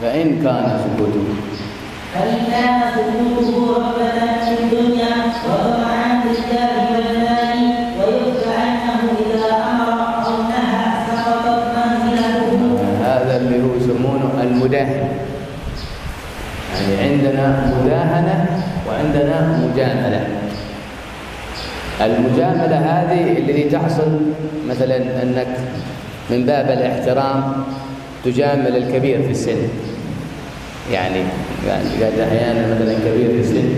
فإن كان سكوته رغبة في الدنيا وطمعا بالله والمال ويخفى عنه إذا أمر أو نهى سقطت منزلته. هذا اللي هو يسمونه المداهنة. يعني عندنا مداهنة وعندنا مجاملة. المجاملة هذه التي تحصل مثلا أنك من باب الاحترام تجامل الكبير في السن. يعني أحيانا مثلا كبير في السن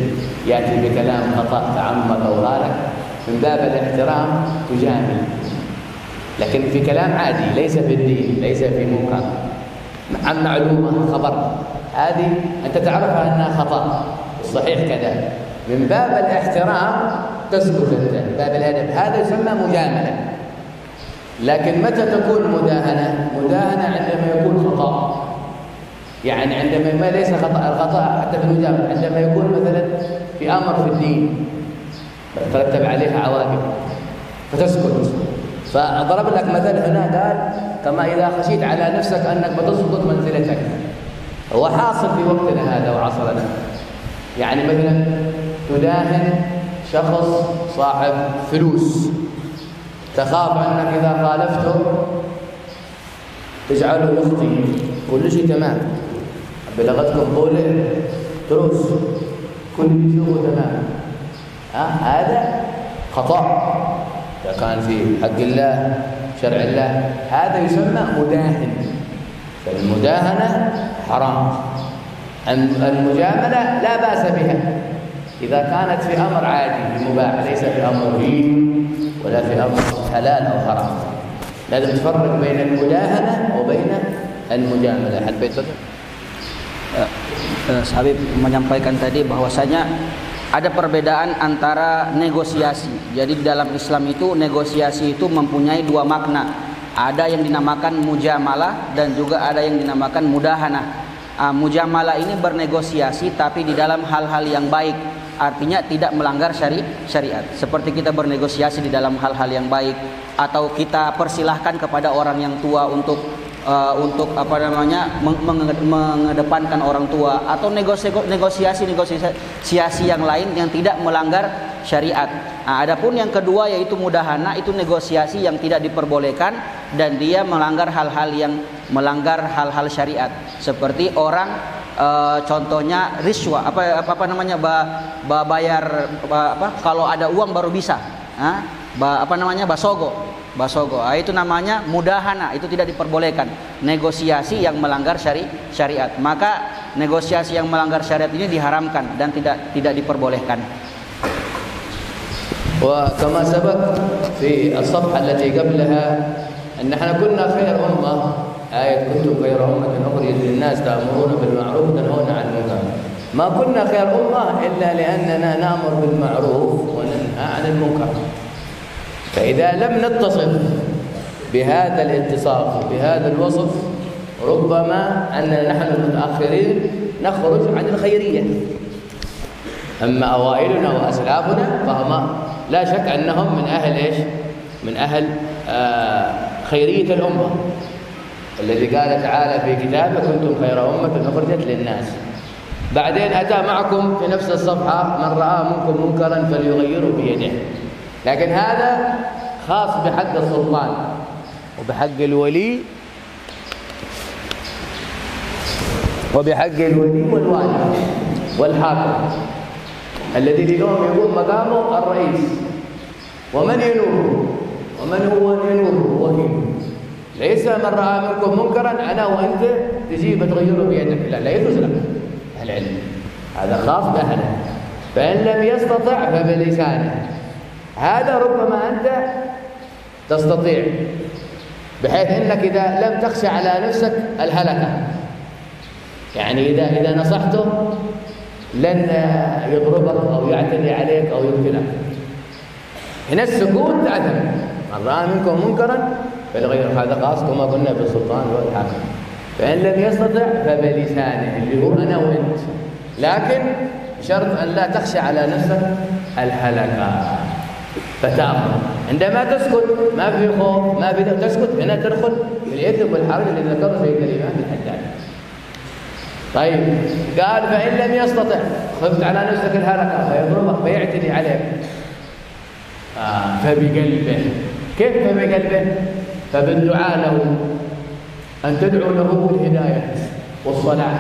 يأتي بكلام خطأ تعمد أو غلط، من باب الاحترام تجامل، لكن في كلام عادي ليس في الدين، ليس في منكر، عن معلومة خبر هذه أنت تعرفها أنها خطأ، الصحيح كذا، من باب الاحترام تسكت أنت، من باب الأدب، هذا يسمى مجاملة. لكن متى تكون مداهنة؟ مداهنة عندما يكون خطأ، يعني عندما ما ليس الخطأ حتى في المجاملة، عندما يكون مثلا في أمر في الدين ترتب عليها عواقب فتسكت. فضرب لك مثل هنا قال كما إذا خشيت على نفسك أنك بتسقط منزلتك. هو حاصل في وقتنا هذا وعصرنا. يعني مثلا تداهن شخص صاحب فلوس، تخاف أنك إذا خالفته تجعله يخطي، كل شيء تمام، بلغتكم قوله تروس، كل شيء تمام. هذا خطأ إذا كان في حق الله شرع الله، هذا يسمى مداهن. فالمداهنة حرام. المجاملة لا بأس بها إذا كانت في أمر عادي مباح، ليس في أمر دين ولا في أمر حلال أو حرام. لازم تفرق بين المداهنة وبين المجاملة. حبيت Habib menyampaikan tadi bahwasanya ada perbedaan antara negosiasi. Jadi di dalam Islam itu negosiasi itu mempunyai dua makna. Ada yang dinamakan mujamalah dan juga ada yang dinamakan mudahana. Mujamalah ini bernegosiasi tapi di dalam hal-hal yang baik, artinya tidak melanggar syariat. Seperti kita bernegosiasi di dalam hal-hal yang baik, atau kita persilahkan kepada orang yang tua untuk mengedepankan orang tua, atau negosiasi yang lain yang tidak melanggar syariat. Adapun yang kedua yaitu mudahana, itu negosiasi yang tidak diperbolehkan dan dia melanggar hal-hal syariat. Seperti orang contohnya riswa, bayar kalau ada uang baru bisa. Basogo. Itu namanya mudahana, itu tidak diperbolehkan. Negosiasi yang melanggar syariat. Maka negosiasi yang melanggar syariat ini diharamkan dan tidak diperbolehkan. وكما سبق في الصفحة التي قبلها أن نحن كنا خير أمة، آية كنتم خير أمة أخرجت للناس تأمرون بالمعروف وتنهون عن المنكر. ما كنا خير أمة إلا لأننا نأمر بالمعروف وننهى عن المنكر. فإذا لم نتصف بهذا الاتصاف بهذا الوصف ربما أننا نحن المتأخرين نخرج عن الخيرية. أما أوائلنا وأسلافنا فهم لا شك أنهم من أهل إيش؟ من أهل خيرية الأمة، الذي قال تعالى في كتابه كنتم خير أمة أخرجت للناس. بعدين أتى معكم في نفس الصفحة من رأى منكم منكرا فليغيره بيده. لكن هذا خاص بحق السلطان وبحق الولي والوالي والحاكم الذي اليوم يقوم مقامه الرئيس، ومن ينوبه ومن هو ينوبه وكيل. ليس من رأى منكم منكرا أنا وأنت تجيب تغيره بيدك، لا يجوز لك العلم، هذا خاص بأهله. فإن لم يستطع فبلسانه، هذا ربما أنت تستطيع، بحيث أنك إذا لم تخشى على نفسك الهلكة، يعني إذا نصحته لن يضربك أو يعتدي عليك أو يقتلك. هنا السكوت أثم. من رأى منكم منكرا فلغير، هذا خاص كما قلنا بالسلطان والحاكم. فإن لم يستطع فبلسانه اللي هو أنا وأنت، لكن شرط أن لا تخشى على نفسك الهلكة فتأمر. عندما تسكت ما في خوف ما في تسكت، هنا تدخل في الإثم والحرج الذي ذكره في كلمات الحداد. طيب قال فإن لم يستطع خفت على نفسك الهلكة فيضربك فيعتدي عليك فبقلبه. كيف فبقلبه؟ فبالدعاء له، أن تدعو له بالهداية والصلاح،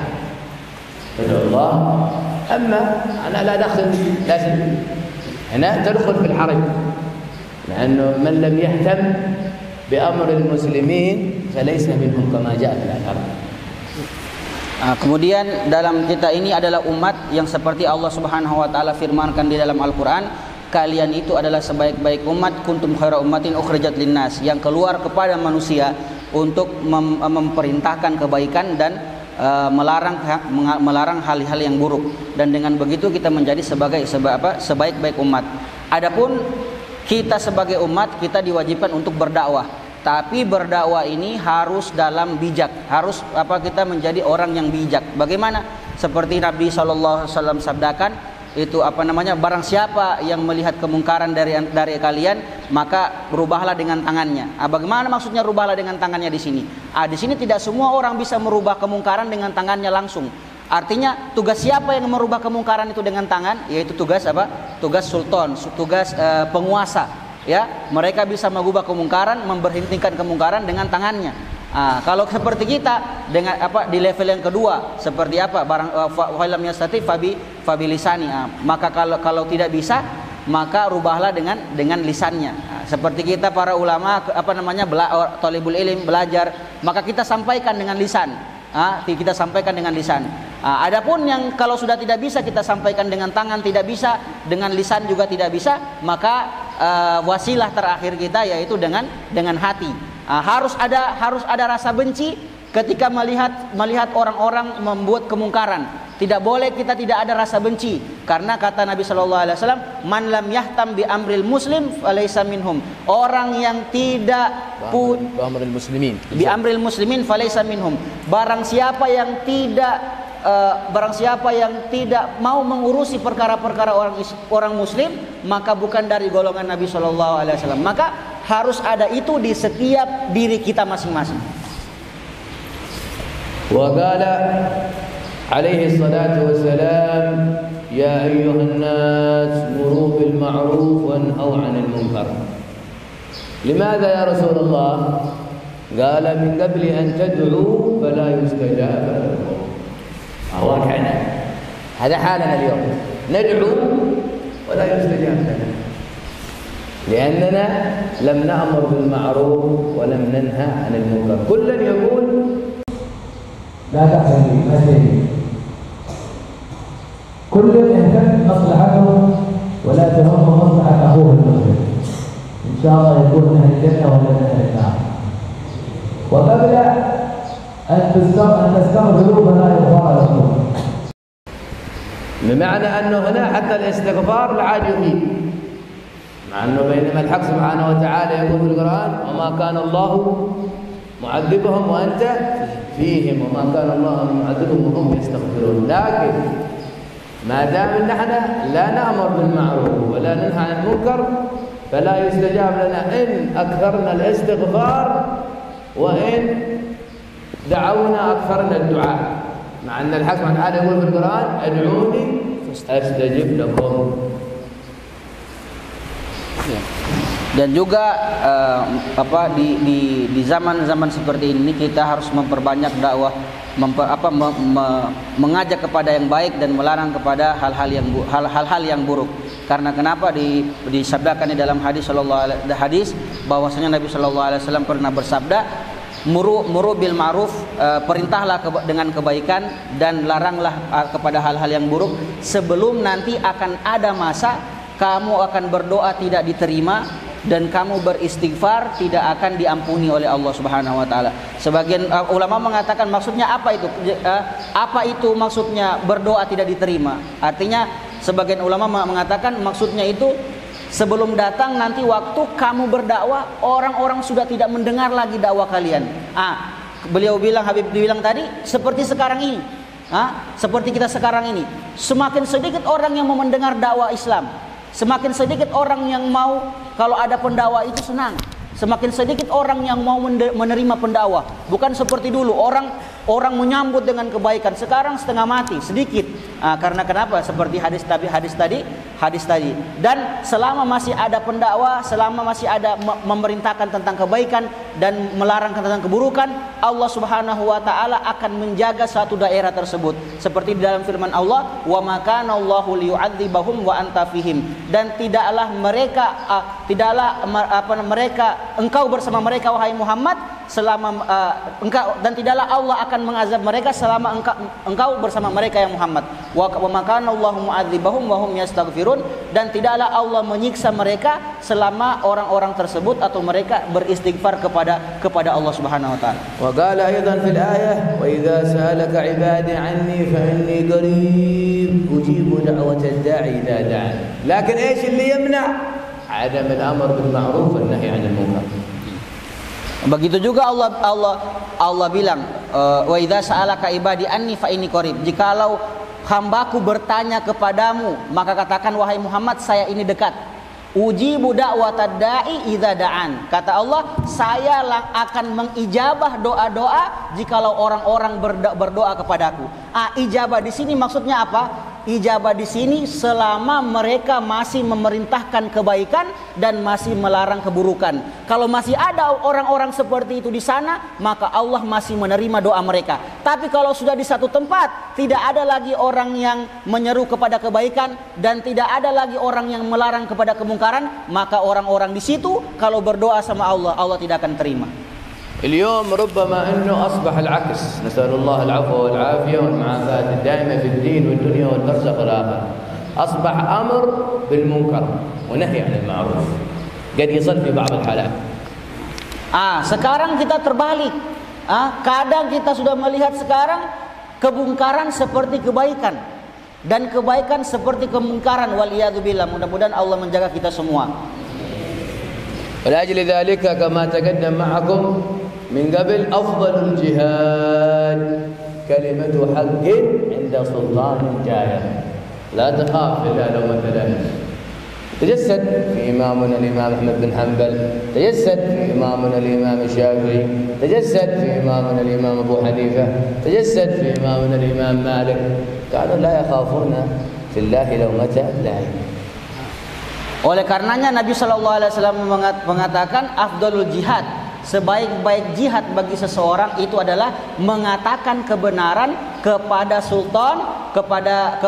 تدعو الله. أما أنا لا دخل، لازم هنا تدخل في الحرج، لأنه من لم يهتم بأمر المسلمين فليس منهم كما جاء في الأثر. Kemudian dalam kita ini adalah umat yang seperti Allah Subhanahu wa taala firmankan di dalam Al-Qur'an, kalian itu adalah sebaik-baik umat, kuntum khaira ummatin ukhrijat linnas, yang keluar kepada manusia untuk memerintahkan kebaikan dan melarang hal-hal yang buruk, dan dengan begitu kita menjadi sebaik-baik umat. Adapun kita sebagai umat, kita diwajibkan untuk berdakwah. Tapi berdakwah ini harus dalam bijak, harus kita menjadi orang yang bijak. Bagaimana? Seperti Nabi SAW sabdakan, itu barang siapa yang melihat kemungkaran dari kalian, maka rubahlah dengan tangannya. Bagaimana maksudnya rubahlah dengan tangannya di sini? Di sini tidak semua orang bisa merubah kemungkaran dengan tangannya langsung. Artinya tugas siapa yang merubah kemungkaran itu dengan tangan? Yaitu tugas Tugas sultan, tugas penguasa. Ya, mereka bisa mengubah kemungkaran, memberhentikan kemungkaran dengan tangannya. Kalau seperti kita dengan di level yang kedua, seperti fa'ilam yastati fabi lisani. Maka kalau tidak bisa, maka rubahlah dengan lisannya. Seperti kita para ulama talibul ilm belajar, maka kita sampaikan dengan lisan. Kita sampaikan dengan lisan. Adapun yang kalau sudah tidak bisa kita sampaikan dengan tangan, tidak bisa dengan lisan juga tidak bisa, maka wasilah terakhir kita yaitu dengan hati. Harus ada rasa benci ketika melihat orang-orang membuat kemungkaran. Tidak boleh kita tidak ada rasa benci, karena kata Nabi sallallahu alaihi wasallam, man lam yahtam bi amril muslim falaysa minhum. Orang yang tidak bi amril muslimin falaysa minhum. Barang siapa yang tidak mau mengurusi perkara-perkara orang muslim, maka bukan dari golongan Nabi sallallahu alaihi wasallam. Maka harus ada itu di setiap diri kita masing-masing. Wa qala alaihi salatu wassalam, ya ayyuhan nas muru bil ma'ruf wanhaw 'anil munkar. Limadha ya Rasulullah? Qala min qabli an tad'u fala yustajab lakum. واقعنا هذا حالنا اليوم، ندعو ولا يستجاب لنا لأننا لم نأمر بالمعروف ولم ننهى عن المنكر. كل يقول لا تحزن ما تهدي، كل يهتم بمصلحته ولا تهم مصلحة أخوه المسلم. إن شاء الله يكون من أهل الجنة ولا من أهل النار. وقبل أن تستغفروا فلا يغفر لكم، بمعنى أنه هنا حتى الاستغفار العاد يفيد، مع أنه بينما الحق سبحانه وتعالى يقول في القرآن وما كان الله معذبهم وأنت فيهم وما كان الله معذبهم وهم يستغفرون. لكن ما دام نحن لا نأمر بالمعروف ولا ننهى عن المنكر فلا يستجاب لنا إن أكثرنا الاستغفار وإن دعونا أكثرنا الدعاء، مع أن الحق سبحانه وتعالى يقول في القرآن ادعوني أستجب لكم. Dan juga di zaman-zaman seperti ini kita harus memperbanyak dakwah, mengajak kepada yang baik dan melarang kepada hal-hal yang buruk. Karena kenapa disabdakan di dalam hadis bahwasanya Nabi sallallahu alaihi wasallam pernah bersabda, muru bil ma'ruf, perintahlah dengan kebaikan dan laranglah kepada hal-hal yang buruk, sebelum nanti akan ada masa kamu akan berdoa tidak diterima dan kamu beristighfar tidak akan diampuni oleh Allah Subhanahu wa taala. Sebagian ulama mengatakan maksudnya apa itu? Apa itu maksudnya berdoa tidak diterima? Artinya sebagian ulama mengatakan maksudnya itu sebelum datang nanti waktu kamu berdakwah, orang-orang sudah tidak mendengar lagi dakwah kalian. Habib bilang tadi seperti sekarang ini. Seperti kita sekarang ini, semakin sedikit orang yang mau mendengar dakwah Islam, semakin sedikit orang yang mau kalau ada pendakwah itu senang. Semakin sedikit orang yang mau menerima pendakwah. Bukan seperti dulu orang menyambut dengan kebaikan. Sekarang setengah mati, sedikit. Karena kenapa? Seperti hadis tadi. Dan selama masih ada pendakwah, selama masih ada memerintahkan tentang kebaikan dan melarang tentang keburukan, Allah Subhanahu wa taala akan menjaga satu daerah tersebut. Seperti di dalam firman Allah, "Wa ma kana Allahu liyu'adzibahum wa anta fihim." Dan tidaklah engkau bersama mereka wahai Muhammad selama dan tidaklah Allah akan mengazab mereka selama engkau bersama mereka yang Muhammad. Wa ma kana Allahu mu'adzibahum wa hum yastaghfirun, dan tidaklah Allah menyiksa mereka selama orang-orang tersebut atau mereka beristighfar kepada Allah Subhanahu wa taala. Wa qala aidan fil ayah, wa idza sa'alaka 'ibadi 'anni fa inni qarib ujibu da'wata ad-da'i idza da'an. Lakin ايش اللي يمنع عدم الامر بالمعروف والنهي عن المنكر. Begitu juga Allah bilang, wa idza sa'alaka ibadi anni fa inni qarib. Jikalau hambaku bertanya kepadamu, maka katakan wahai Muhammad, saya ini dekat. Ujibu da'watad da'i idza da'an. Kata Allah, saya akan mengijabah doa-doa jikalau orang-orang berdoa kepadaku. Ijabah di sini maksudnya apa? Ijabah di sini selama mereka masih memerintahkan kebaikan dan masih melarang keburukan. Kalau masih ada orang-orang seperti itu di sana, maka Allah masih menerima doa mereka. Tapi kalau sudah di satu tempat, tidak ada lagi orang yang menyeru kepada kebaikan dan tidak ada lagi orang yang melarang kepada kemungkaran, maka orang-orang di situ kalau berdoa sama Allah, Allah tidak akan terima. اليوم ربما أنه أصبح العكس، نسأل الله العفو والعافية والمعافاة الدائمة في الدين والدنيا والبرزخ والآخرة. أصبح أمر بالمنكر ونهي عن المعروف قد يصل في بعض الحالات. Sekarang kita terbalik. Kadang kita sudah melihat sekarang kemungkaran seperti kebaikan dan kebaikan seperti kemungkaran. Waliyadzubillah. Mudah-mudahan Allah menjaga kita semua. ولأجل ذلك كما تقدم معكم من قبل أفضل الجهاد كلمة حق عند سلطان جائر لا تخاف إلا لومة لائم. تجسد في إمامنا الإمام أحمد بن حنبل، تجسد في إمامنا الإمام الشافعي، تجسد في إمامنا الإمام أبو حنيفة، تجسد في إمامنا الإمام مالك، كانوا لا يخافون في الله لومة لائم. Oleh karenanya Nabi SAW mengatakan afdalul jihad, sebaik-baik jihad bagi seseorang itu adalah mengatakan kebenaran kepada sultan, kepada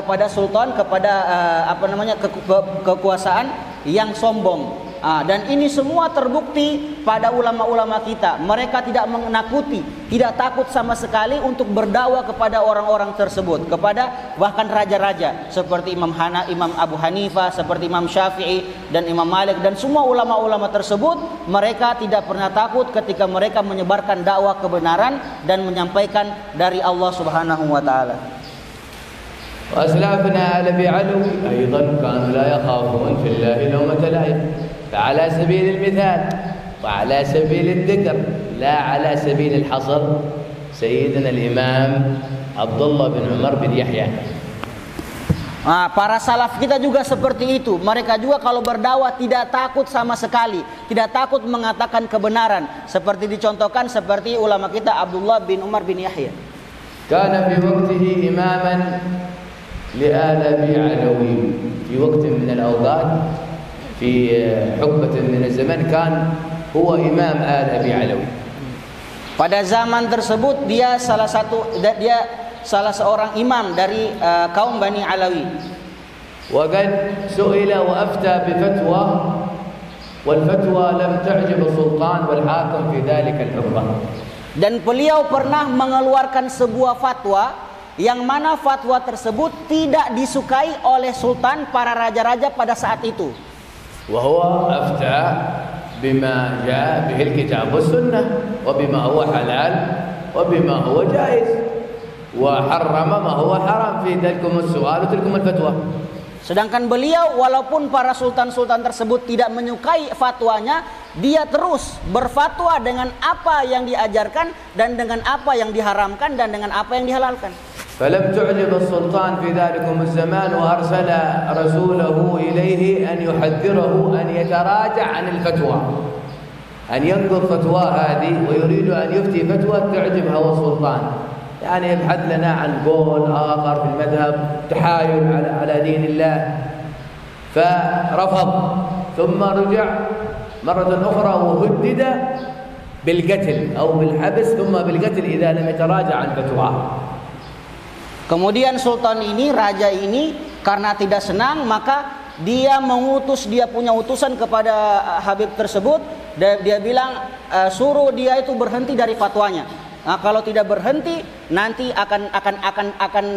kekuasaan yang sombong. Dan ini semua terbukti pada ulama-ulama kita. Mereka tidak menakuti, tidak takut sama sekali untuk berdakwah kepada orang-orang tersebut, kepada bahkan raja-raja seperti Imam Abu Hanifah, seperti Imam Syafi'i dan Imam Malik dan semua ulama-ulama tersebut. Mereka tidak pernah takut ketika mereka menyebarkan dakwah kebenaran dan menyampaikan dari Allah Subhanahu wa taala. وأسلافنا على أبي علوي أيضا كانوا لا يخافون في الله لومة لائم. فعلى سبيل المثال وعلى سبيل الذكر لا على سبيل الحصر سيدنا الإمام عبد الله بن عمر بن يحيى. Para salaf kita juga seperti itu. Mereka juga kalau berdakwah tidak takut sama sekali, tidak takut mengatakan kebenaran. Seperti dicontohkan seperti ulama kita Abdullah bin Umar bin Yahya. Kana fi waqtihi imaman لآل أبي علوي في وقت من الأوقات في حقبة من الزمن كان هو إمام آل أبي علوي. Pada zaman tersebut dia salah seorang imam dari kaum Bani Alawi. وقد سئل وأفتى بفتوى والفتوى لم تعجب السلطان والحاكم في ذلك الحقبة. Dan beliau pernah mengeluarkan sebuah fatwa yang mana fatwa tersebut tidak disukai oleh sultan, para raja-raja pada saat itu. وهو أفتى بما جاء به الكتاب والسنة وبما هو حلال وبما هو جائز وحرم ما هو حرام في تلكم السؤال وتلكم الفتوى. Sedangkan beliau walaupun para sultan-sultan tersebut tidak menyukai fatwanya, dia terus berfatwa dengan apa yang diajarkan dan dengan apa yang diharamkan dan dengan apa yang dihalalkan. فلم تعجب السلطان في ذلكم الزمان وأرسل رسوله إليه أن يحذره أن يتراجع عن الفتوى. أن ينقض فتواه هذه ويريد أن يفتي فتوى تعجب هوى السلطان، يعني يبحث لنا عن قول آخر في المذهب، تحايل على دين الله، فرفض ثم رجع مرة أخرى وهدد بالقتل أو بالحبس ثم بالقتل إذا لم يتراجع عن فتواه. Kemudian sultan ini, raja ini karena tidak senang maka dia mengutus, dia punya utusan kepada Habib tersebut dan dia bilang suruh dia itu berhenti dari fatwanya. Nah, kalau tidak berhenti nanti akan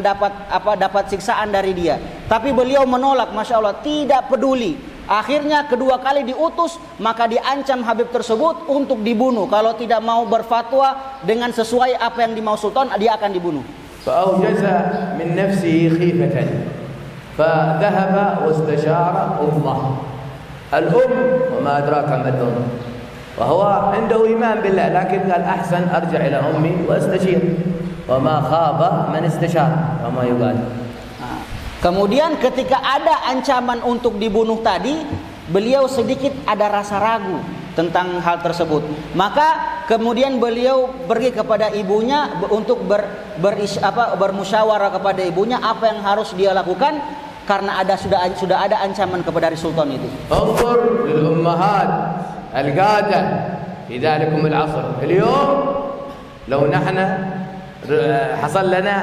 dapat siksaan dari dia. Tapi beliau menolak, masya Allah, tidak peduli. Akhirnya kedua kali diutus, maka diancam Habib tersebut untuk dibunuh. Kalau tidak mau berfatwa dengan sesuai apa yang dimau sultan, dia akan dibunuh. فأوجز من نفسه خيفة فذهب واستشار أمه. الأم وما أدراك ما الأم، وهو عنده إيمان بالله لكن قال أحسن أرجع إلى أمي وأستشير، وما خاب من استشار وما يقال. Kemudian ketika ada ancaman untuk dibunuh tadi, beliau sedikit ada rasa ragu tentang hal tersebut. Maka kemudian beliau pergi kepada ibunya untuk bermusyawarah kepada ibunya apa yang harus dia lakukan karena sudah ada ancaman kepada sultan itu. انظر للأمهات القادة في ذلكم العصر. اليوم لو نحن حصل لنا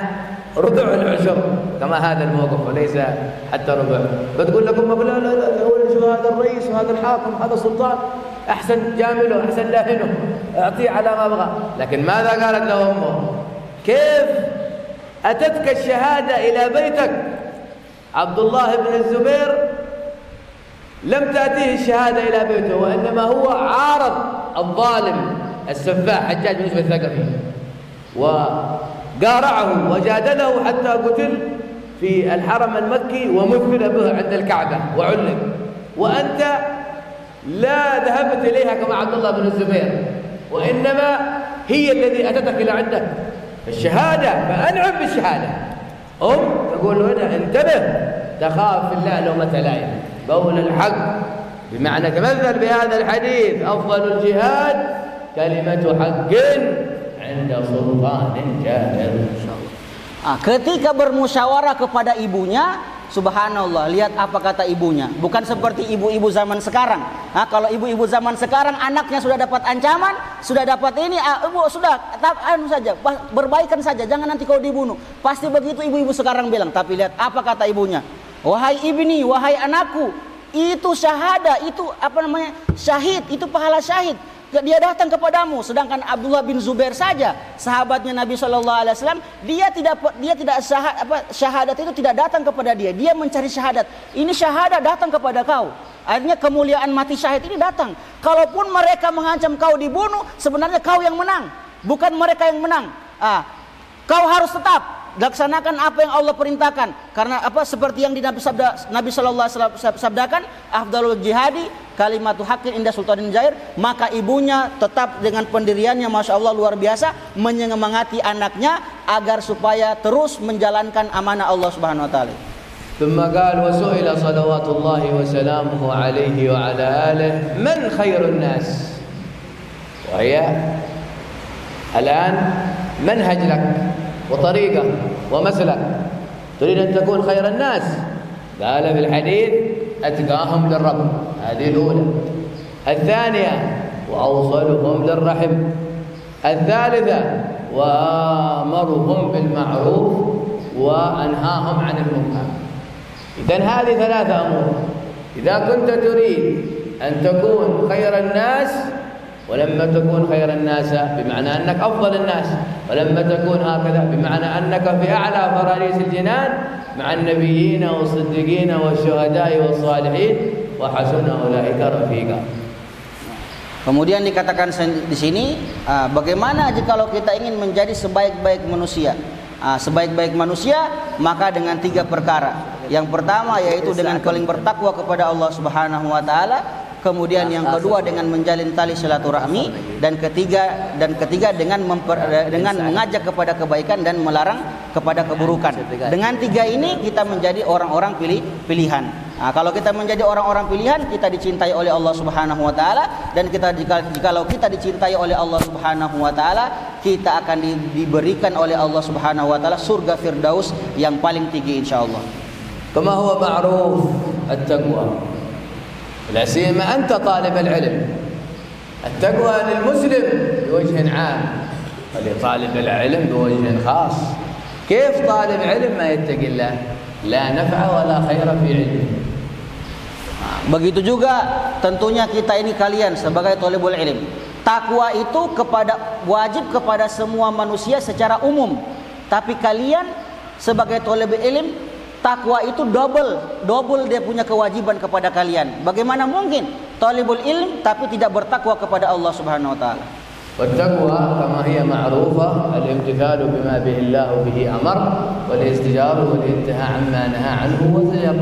ربع العشر كما هذا الموقف وليس حتى ربع، بتقول لكم لا شو هذا الرئيس وهذا الحاكم هذا السلطان أحسن جامله أحسن لاهنه أعطيه على ما أبغى. لكن ماذا قالت له أمه؟ كيف أتتك الشهادة إلى بيتك؟ عبد الله بن الزبير لم تأتيه الشهادة إلى بيته وإنما هو عارض الظالم السفاح حجاج بن يوسف الثقفي وقارعه وجادله حتى قتل في الحرم المكي ومثل به عند الكعبة وعلق، وأنت لا ذهبت إليها كما عبد الله بن الزبير وإنما هي الذي أتتك إلى عندك الشهادة، فأنعم بالشهادة. تقول له انتبه تخاف في الله لومة لائم، قول الحق بمعنى تمثل بهذا الحديث أفضل الجهاد كلمة حق عند سلطان جاهل. Ketika bermusyawarah kepada ibunya, subhanallah, lihat apa kata ibunya. Bukan seperti ibu-ibu zaman sekarang. Kalau ibu-ibu zaman sekarang anaknya sudah dapat ancaman, sudah dapat ini, ibu sudah saja, berbaikan saja, jangan nanti kau dibunuh. Pasti begitu ibu-ibu sekarang bilang. Tapi lihat apa kata ibunya. Wahai ibni, wahai anakku, itu syahada, itu syahid, itu pahala syahid. Dia datang kepadamu, sedangkan Abdullah bin Zubair saja sahabatnya Nabi SAW, dia tidak syahadat itu tidak datang kepada dia, dia mencari syahadat. Ini syahadat datang kepada kau, artinya kemuliaan mati syahid ini datang. Kalaupun mereka mengancam kau dibunuh, sebenarnya kau yang menang, bukan mereka yang menang. Kau harus tetap laksanakan apa yang Allah perintahkan. Karena seperti yang Nabi sallallahu alaihi wasallam sabdakan, afdalul jihadi kalimatu haqqin inda sultanin jair. Maka ibunya tetap dengan pendiriannya, masya Allah, luar biasa, menyemangati anaknya agar supaya terus menjalankan amanah Allah Subhanahu wa taala. ثم قال وسئل صلوات الله وسلامه عليه وعلى آله من خير الناس، وهي الآن منهج لك وطريقة ومسلك، تريد أن تكون خير الناس، قال في الحديث أتقاهم للرب، هذه الأولى. الثانية وأوصلهم للرحم. الثالثة وآمرهم بالمعروف وأنهاهم عن المنكر. إذن هذه ثلاثة أمور. إذا كنت تريد أن تكون خير الناس ولما تكون خير الناس بمعنى أنك أفضل الناس، ولما تكون هكذا بمعنى أنك في أعلى فراريس الجنان مع النبيين والصديقين والشهداء والصالحين وحسن أولئك رفيقا. Kemudian dikatakan di sini, bagaimana jikalau kita ingin menjadi sebaik-baik manusia? Sebaik-baik manusia maka dengan 3 perkara. Yang pertama yaitu dengan paling bertakwa kepada Allah Subhanahu wa taala. Kemudian yang kedua dengan menjalin tali silaturahmi, dan ketiga dengan mengajak kepada kebaikan dan melarang kepada keburukan. Dengan 3 ini kita menjadi orang-orang pilihan. Nah, kalau kita menjadi orang-orang pilihan, kita dicintai oleh Allah Subhanahu wa taala, dan jikalau kita dicintai oleh Allah Subhanahu wa taala, kita akan diberikan oleh Allah Subhanahu wa taala surga Firdaus yang paling tinggi insyaallah. Kama huwa ma'ruf at-taqwa. La siyama anta talib al-ilm. At-taqwa lil-muslim biwajhin 'am, wa li talib al-ilm biwajhin khas. Kayf talib ilm ma yattaqi Allah? La naf'a wa la khaira fi 'ilmihi. Begitu juga tentunya kita ini kalian sebagai thalibul ilm. Takwa itu wajib kepada semua manusia secara umum. Tapi kalian sebagai thalibul ilm, takwa itu double dia punya kewajiban kepada kalian. Bagaimana mungkin thalibul ilm tapi tidak bertakwa kepada Allah Subhanahu wa taala? والتقوى كما هي معروفة الامتثال بما به الله به أمر والاستجار والانتهاء عما نهى عنه وزجر.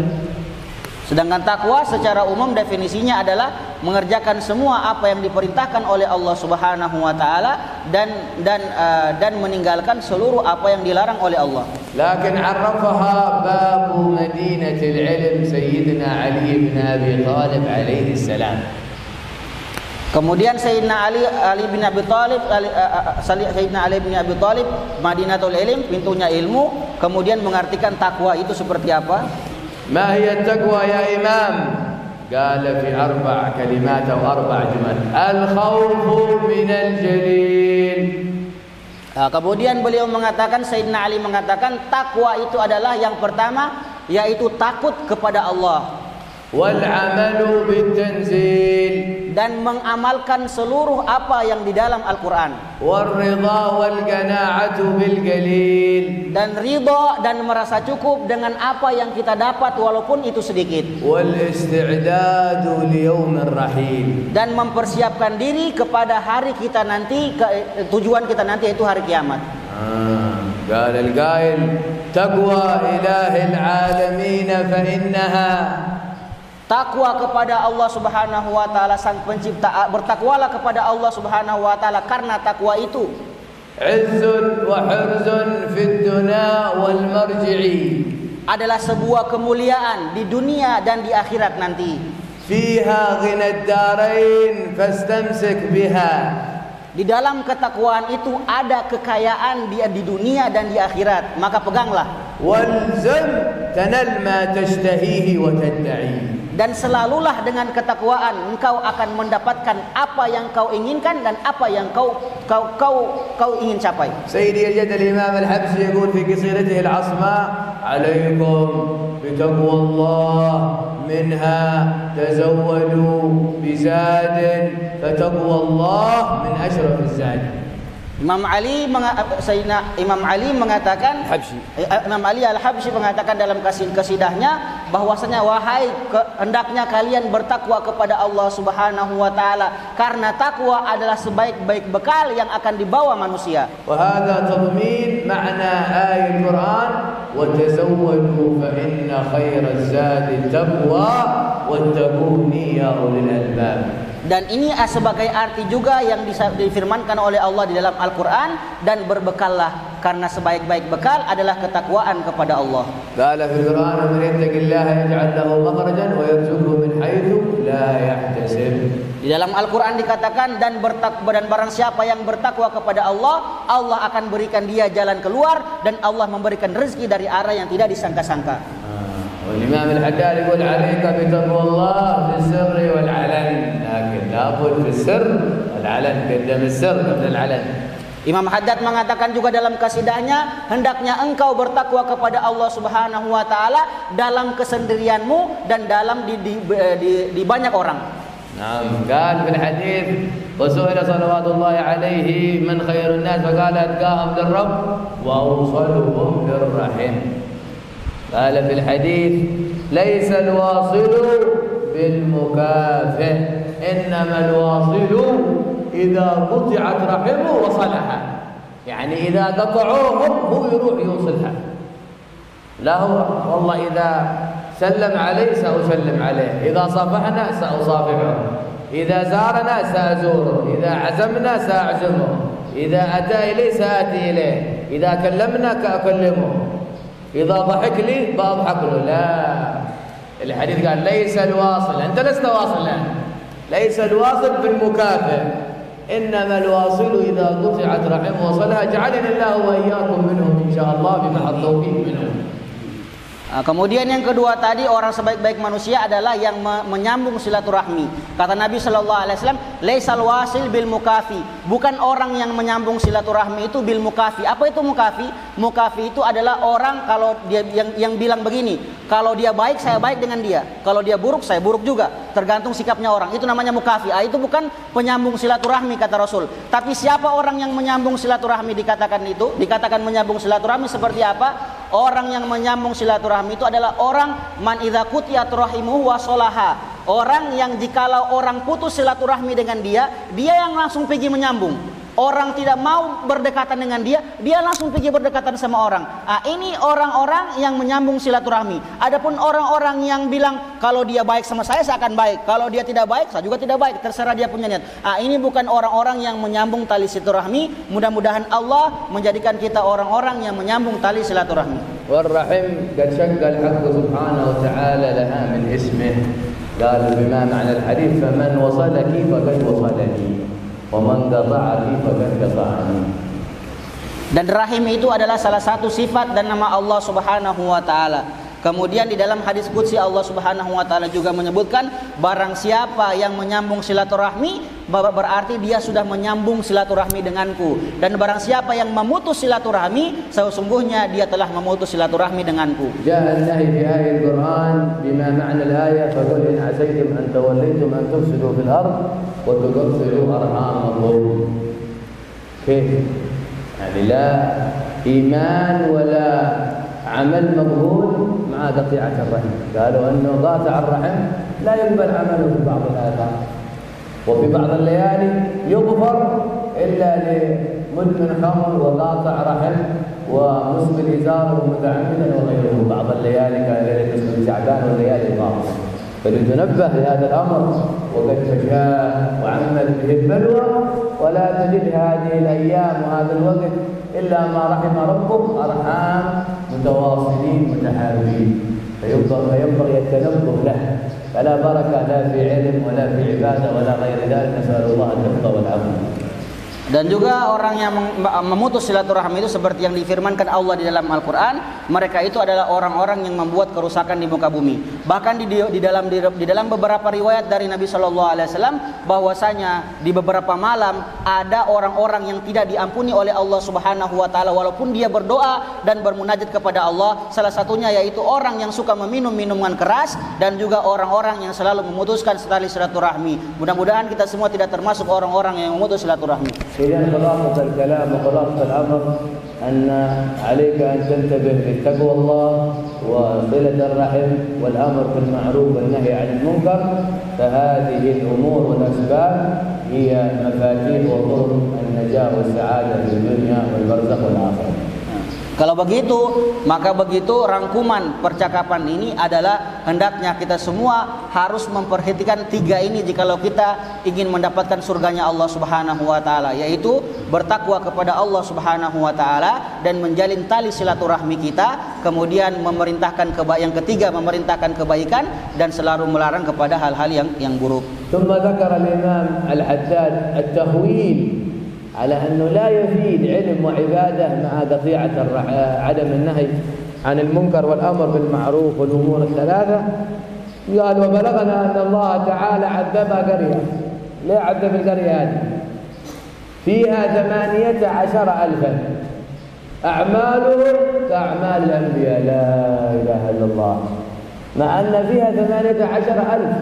Sedangkan takwa secara umum definisinya adalah mengerjakan semua apa yang diperintahkan oleh Allah Subhanahu wa taala dan meninggalkan seluruh apa yang dilarang oleh Allah. لكن عرفها باب مدينة العلم سيدنا علي بن أبي طالب عليه السلام. Kemudian Sayyidina Ali bin Abi Thalib, Sayyidina Ali bin Abi Thalib, Madinatul Ilm, pintunya ilmu, kemudian mengartikan takwa itu seperti apa? ما هي التقوى يا إمام؟ قال في 4 كلمات أو 4 جمل. الخوف من الجليل. Kemudian beliau mengatakan, Sayyidina Ali mengatakan takwa itu adalah yang pertama yaitu takut kepada Allah. والعمل بالتنزيل. Dan mengamalkan seluruh apa yang di dalam Al-Quran. والرضا والقناعة بالقليل. Dan ridha dan merasa cukup dengan apa yang kita dapat walaupun itu sedikit. والاستعداد ليوم الرحيل. Dan mempersiapkan diri kepada hari kita nanti, tujuan kita nanti yaitu hari kiamat. قال القائل تقوى إله العالمين فإنها. Takwa kepada Allah Subhanahu wa taala sang pencipta, bertakwalah kepada Allah Subhanahu wa taala karena takwa itu izzun wa hirzun fid dunya wal marji'i, adalah sebuah kemuliaan di dunia dan di akhirat nanti. Fiha ghinad darain fastamsik biha. Di dalam ketakwaan itu ada kekayaan di dunia dan di akhirat, maka peganglah. Walzam tanal ma tashtahihi wa tad'i. Dan selalulah dengan ketakwaan engkau akan mendapatkan apa yang kau inginkan dan apa yang kau ingin capai. Sayyidi al-Jadd al-Imam al-Habsyi yaqul fi qisiratihi al-'asma, "'alaykum bi taqwallah, minha tazawwadu bi zadin, fa taqwallah min ashrafil zad." Imam Ali mengatakan, Imam Ali Al-Habsyi mengatakan dalam kasidahnya bahwasanya wahai hendaknya kalian bertakwa kepada Allah Subhanahu wa taala karena takwa adalah sebaik-baik bekal yang akan dibawa manusia. Wa hadha tadmin ma'na ayat Quran wa tazawwadu fa inna khairaz zadi taqwa wattaquni ya ulil albab. Dan ini sebagai arti juga yang difirmankan oleh Allah di dalam Al-Quran, dan berbekallah karena sebaik-baik bekal adalah ketakwaan kepada Allah. Qala fil Quran man yattaqillaha yaj'al lahu makhrajan wa yarzuqhu min haitsu la yahtasib. Di dalam Al-Quran dikatakan dan barang siapa yang bertakwa kepada Allah, Allah akan berikan dia jalan keluar dan Allah memberikan rezeki dari arah yang tidak disangka-sangka. والإمام الحداد يقول عليك بتقوى الله في السر والعلن، لكن لابد في السر والعلن، قدم السر قبل العلن. Imam Haddad mengatakan juga dalam kasidahnya, hendaknya engkau bertakwa kepada Allah Subhanahu wa taala dalam kesendirianmu dan dalam di banyak orang. نعم قال في الحديث وسئل صلوات الله عليه من خير الناس فقال أتقاهم للرب وأوصلهم للرحم. قال في الحديث ليس الواصل بالمكافئ إنما الواصل إذا قطعت رحمه وصلها، يعني إذا قطعوهم هو يروح يوصلها. لا هو والله إذا سلم عليه سأسلم عليه، إذا صافحنا سأصافحه، إذا زارنا سأزوره، إذا عزمنا سأعزمه. إذا أتى إلي سآتي إليه، إذا كلمناك أكلمه، إذا ضحك لي بأضحك له. لا، الحديث قال ليس الواصل، أنت لست واصلا، ليس الواصل بالمكافئ، إنما الواصل إذا قطعت رحمه وصلها. جعلني الله وإياكم منهم إن شاء الله بمحض التوفيق منهم. Kemudian yang kedua tadi, orang sebaik-baik manusia adalah yang menyambung silaturahmi. Kata Nabi Shallallahu Alaihi Wasallam, "Laisal wasil bil mukafi." Bukan orang yang menyambung silaturahmi itu bil mukafi. Apa itu mukafi? Mukafi itu adalah orang kalau dia yang bilang begini, kalau dia baik saya baik dengan dia, kalau dia buruk saya buruk juga, tergantung sikapnya orang. Itu namanya mukafi. Itu bukan penyambung silaturahmi kata Rasul. Tapi siapa orang yang menyambung silaturahmi dikatakan itu? Dikatakan menyambung silaturahmi seperti apa? Orang yang menyambung silaturahmi itu adalah orang man idza qutiyat rahimuhu wa sholaha. Orang yang jikalau orang putus silaturahmi dengan dia yang langsung pergi menyambung. Orang tidak mau berdekatan dengan dia langsung pergi berdekatan sama orang. Ini orang-orang yang menyambung silaturahmi. Adapun orang-orang yang bilang kalau dia baik sama saya akan baik, kalau dia tidak baik saya juga tidak baik, terserah dia punya niat. Ini bukan orang-orang yang menyambung tali silaturahmi. Mudah-mudahan Allah menjadikan kita orang-orang yang menyambung tali silaturahmi. والرحم قد شق الحق سبحانه وتعالى لها من اسمه. قال بما معنى الحديث فمن وصلك فقد وصلني ومن قطعك فقد قطعني. Dan rahim itu adalah salah satu sifat dan nama Allah Subhanahu wa taala. Kemudian di dalam hadis qudsi Allah Subhanahu wa taala juga menyebutkan barang siapa yang menyambung silaturahmi berarti dia sudah menyambung silaturahmi denganku, dan barang siapa yang memutus silaturahmi sesungguhnya dia telah memutus silaturahmi denganku. Ja'a an-nahy fi ayatil Qur'an bima ma'na al-ayah faqul in asaytum an tawallaytum an tufsidu fil ard wa tuqsidu arhamakum. Kayf? Yani la iman wala عمل مقبول مع قطيعة الرحم. قالوا أنه قاطع الرحم لا يقبل عمله في بعض الآثار، وفي بعض الليالي يغفر إلا لمدمن خمر وقاطع رحم ومسبل إزاره متعمدا وغيره. بعض الليالي كليلة نصف شعبان والليالي الغامضة. فلتنبه لهذا الأمر وقد فشاه وعمت به البلوى، ولا تجد هذه الأيام وهذا الوقت إلا ما رحم ربك أرحام متواصلين متحابين، فينبغي التنبه له، فلا بركة لا في علم ولا في عبادة ولا غير ذلك. نسأل الله التوفيق والعافية. Dan juga orang yang memutus silaturahmi itu seperti yang difirmankan Allah di dalam Al-Quran, mereka itu adalah orang-orang yang membuat kerusakan di muka bumi. Bahkan di dalam beberapa riwayat dari Nabi Shallallahu Alaihi Wasallam bahwasanya di beberapa malam ada orang-orang yang tidak diampuni oleh Allah Subhanahu Wa Taala walaupun dia berdoa dan bermunajat kepada Allah. Salah satunya yaitu orang yang suka meminum minuman keras dan juga orang-orang yang selalu memutuskan tali silaturahmi. Mudah-mudahan kita semua tidak termasuk orang-orang yang memutus silaturahmi. إذن خلاصة الكلام وخلاصة الأمر أن عليك أن تنتبه لتقوى الله وصلة الرحم والأمر بالمعروف والنهي عن المنكر، فهذه الأمور والأسباب هي مفاتيح وطرق النجاة والسعادة في الدنيا والبرزخ والآخرة. Kalau begitu, maka begitu rangkuman percakapan ini adalah hendaknya kita semua harus memperhatikan tiga ini jikalau kita ingin mendapatkan surganya Allah Subhanahu wa taala, yaitu bertakwa kepada Allah Subhanahu wa taala dan menjalin tali silaturahmi kita, kemudian memerintahkan yang ketiga memerintahkan kebaikan dan selalu melarang kepada hal-hal yang buruk. ثم ذكر الإمام الحداد التهويل على أنه لا يفيد علم وعبادة مع قطيعة عدم النهي عن المنكر والأمر بالمعروف والأمور الثلاثة. قال وبلغنا أن الله تعالى عذب قرية. ليه عذب القرية هذه؟ فيها 18,000 أعمالهم كأعمال الأنبياء. لا إله إلا الله. مع أن فيها 18,000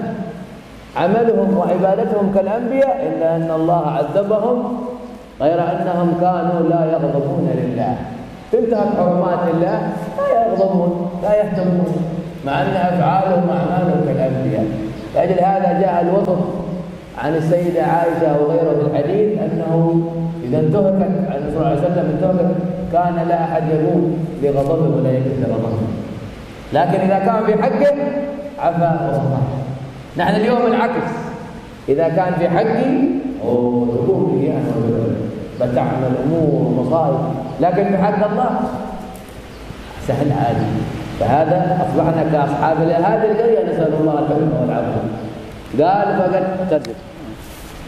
عملهم وعبادتهم كالأنبياء إلا أن الله عذبهم غير أنهم كانوا لا يغضبون لله. تنتهك حرمات الله لا يغضبون لا يهتمون، مع أن أفعالهم وأعمالهم كالأنبياء. لأجل هذا جاء الوصف عن السيدة عائشة وغيره في الحديث أنه إذا انتهكت عن الرسول صلى الله عليه وسلم انتهكت كان لا أحد يموت لغضبه ولا يكف لغضبه، لكن إذا كان في حقه عفا وصفح. نحن اليوم العكس، إذا كان في حقي تقول لي أنا بتعمل أمور ومصائب، لكن في حق الله سهل عادي. فهذا أصبحنا كأصحاب هذه القرية، نسأل الله الحكمة والعافية. قال فقد ترجم.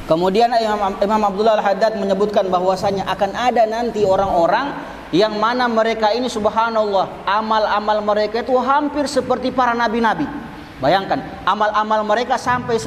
Kemudian Imam Abdullah Al-Haddad menyebutkan bahwasanya akan ada nanti orang-orang yang mana mereka ini subhanallah amal-amal mereka itu hampir seperti para nabi-nabi. Bayangkan amal-amal mereka hampir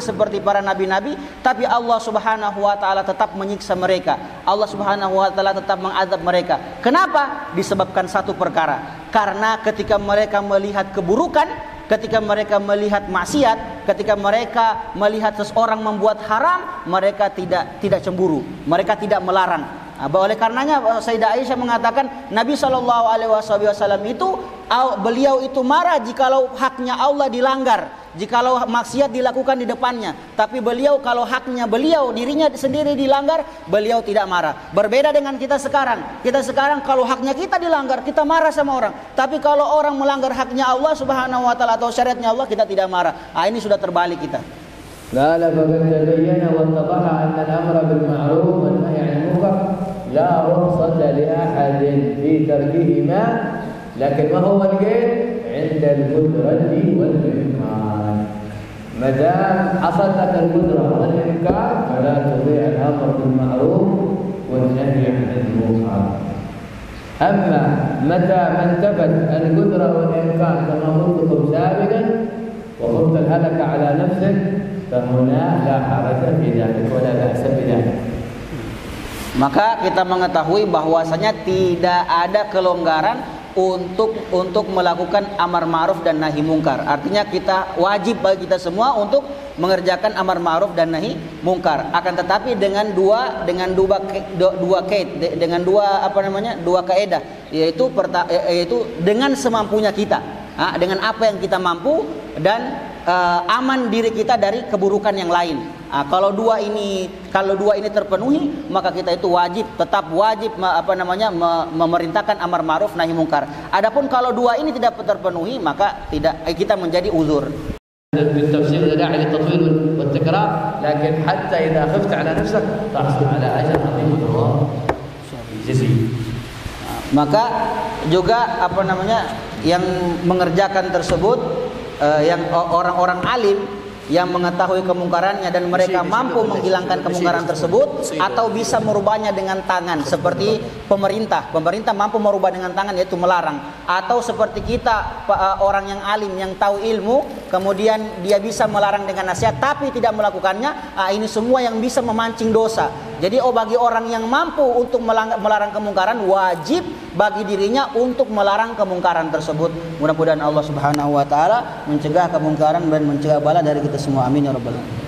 seperti para nabi-nabi, tapi Allah Subhanahu wa taala tetap menyiksa mereka. Allah Subhanahu wa taala tetap mengadab mereka. Kenapa? Disebabkan satu perkara. Karena ketika mereka melihat keburukan, ketika mereka melihat maksiat, ketika mereka melihat seseorang membuat haram, mereka tidak cemburu, mereka tidak melarang. Oleh karenanya Sayyidah Aisyah mengatakan Nabi SAW itu beliau itu marah jikalau haknya Allah dilanggar, jikalau maksiat dilakukan di depannya. Tapi beliau kalau haknya beliau dirinya sendiri dilanggar, beliau tidak marah. Berbeda dengan kita sekarang. Kita sekarang kalau haknya kita dilanggar, kita marah sama orang. Tapi kalau orang melanggar haknya Allah Subhanahu wa taala atau syariatnya Allah, kita tidak marah. Ini sudah terbalik kita. قال فقد تبين واتضح أن الأمر بالمعروف والنهي عن المنكر لا رخصة لأحد في تركهما، لكن ما هو القيد؟ عند القدرة والإمكان. ما دام حصلت لك القدرة والإمكان فلا تضيع الأمر بالمعروف والنهي عن المنكر. أما متى ما انتفت القدرة والإمكان كما قلتكم سابقا وخفت الهلك على نفسك فهنا لا حرج في ذلك ولا بأس بذلك. Maka kita mengetahui bahwasanya tidak ada kelonggaran untuk melakukan amar ma'ruf dan nahi mungkar. Artinya kita wajib bagi kita semua untuk mengerjakan amar ma'ruf dan nahi mungkar. Akan tetapi dengan dua kaidah, yaitu dengan semampunya kita, dengan apa yang kita mampu dan aman diri kita dari keburukan yang lain. Kalau dua ini terpenuhi, maka kita itu tetap wajib memerintahkan amar ma'ruf nahi mungkar. Adapun kalau dua ini tidak terpenuhi, maka kita menjadi uzur. بالتفسير داعي للتطويل والتكرار، لكن حتى إذا خفت على نفسك تحصل على أجر عظيم الله جزيل. Maka juga yang mengerjakan tersebut, yang orang-orang alim yang mengetahui kemungkarannya dan mereka mampu menghilangkan kemungkaran tersebut atau bisa merubahnya dengan tangan, seperti pemerintah mampu merubah dengan tangan, yaitu melarang. Atau seperti kita orang yang alim yang tahu ilmu, kemudian dia bisa melarang dengan nasihat tapi tidak melakukannya. Ini semua yang bisa memancing dosa. Jadi bagi orang yang mampu untuk melarang kemungkaran, wajib bagi dirinya untuk melarang kemungkaran tersebut. Mudah-mudahan Allah Subhanahu wa taala mencegah kemungkaran dan mencegah bala dari kita semua. Amin ya rabbal alamin.